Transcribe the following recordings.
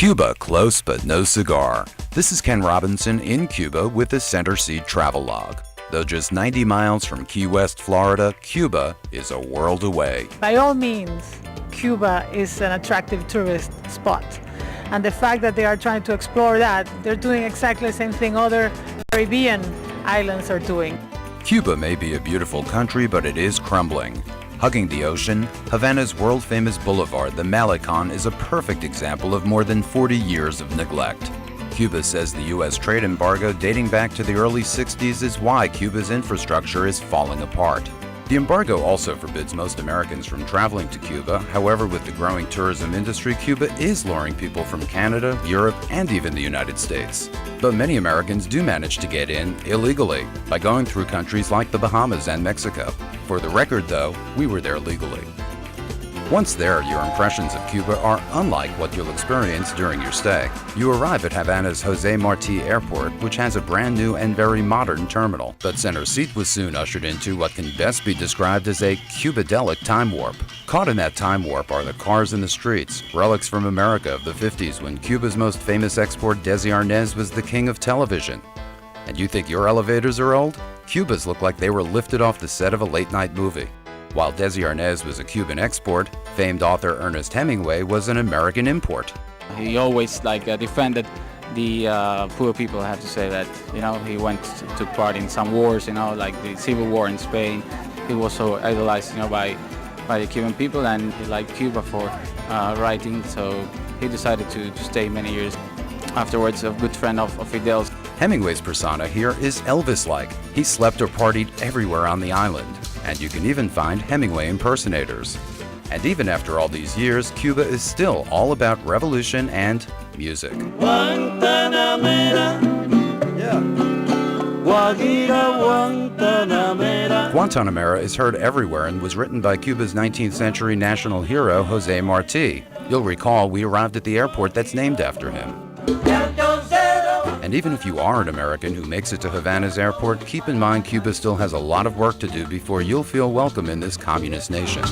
Cuba, close but no cigar. This is Ken Robinson in Cuba with the Centerseat Travelogue. Though just 90 miles from Key West, Florida, Cuba is a world away. By all means, Cuba is an attractive tourist spot. And the fact that they are trying to explore that, they're doing exactly the same thing other Caribbean islands are doing. Cuba may be a beautiful country, but it is crumbling. Hugging the ocean, Havana's world-famous boulevard, the Malecon, is a perfect example of more than 40 years of neglect. Cuba says the U.S. trade embargo dating back to the early 60s is why Cuba's infrastructure is falling apart. The embargo also forbids most Americans from traveling to Cuba. However, with the growing tourism industry, Cuba is luring people from Canada, Europe, and even the United States. But many Americans do manage to get in illegally by going through countries like the Bahamas and Mexico. For the record, though, we were there legally. Once there, your impressions of Cuba are unlike what you'll experience during your stay. You arrive at Havana's Jose Marti Airport, which has a brand new and very modern terminal. But Centerseat was soon ushered into what can best be described as a Cubadelic time warp. Caught in that time warp are the cars in the streets, relics from America of the 50s when Cuba's most famous export, Desi Arnaz, was the king of television. And you think your elevators are old? Cuba's look like they were lifted off the set of a late-night movie. While Desi Arnaz was a Cuban export, famed author Ernest Hemingway was an American import. He always defended the poor people. I have to say that, he took part in some wars, like the Civil War in Spain. He was so idolized, by the Cuban people, and he liked Cuba for writing, so he decided to stay many years. Afterwards, a good friend of Fidel's. Hemingway's persona here is Elvis-like. He slept or partied everywhere on the island, and you can even find Hemingway impersonators. And even after all these years, Cuba is still all about revolution and music. Guantanamera is heard everywhere and was written by Cuba's 19th century national hero, Jose Marti. You'll recall we arrived at the airport that's named after him. And even if you are an American who makes it to Havana's airport, keep in mind Cuba still has a lot of work to do before you'll feel welcome in this communist nation.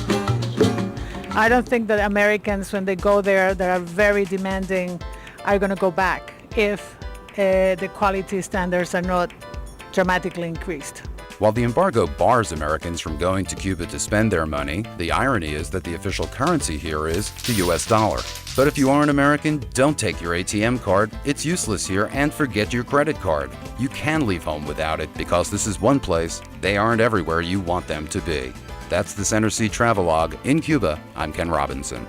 I don't think that Americans, when they go there, that are very demanding, are going to go back if the quality standards are not dramatically increased. While the embargo bars Americans from going to Cuba to spend their money, the irony is that the official currency here is the US dollar. But if you are an American, don't take your ATM card. It's useless here, and forget your credit card. You can leave home without it because this is one place they aren't everywhere you want them to be. That's the Centerseat Travelogue in Cuba. I'm Ken Robinson.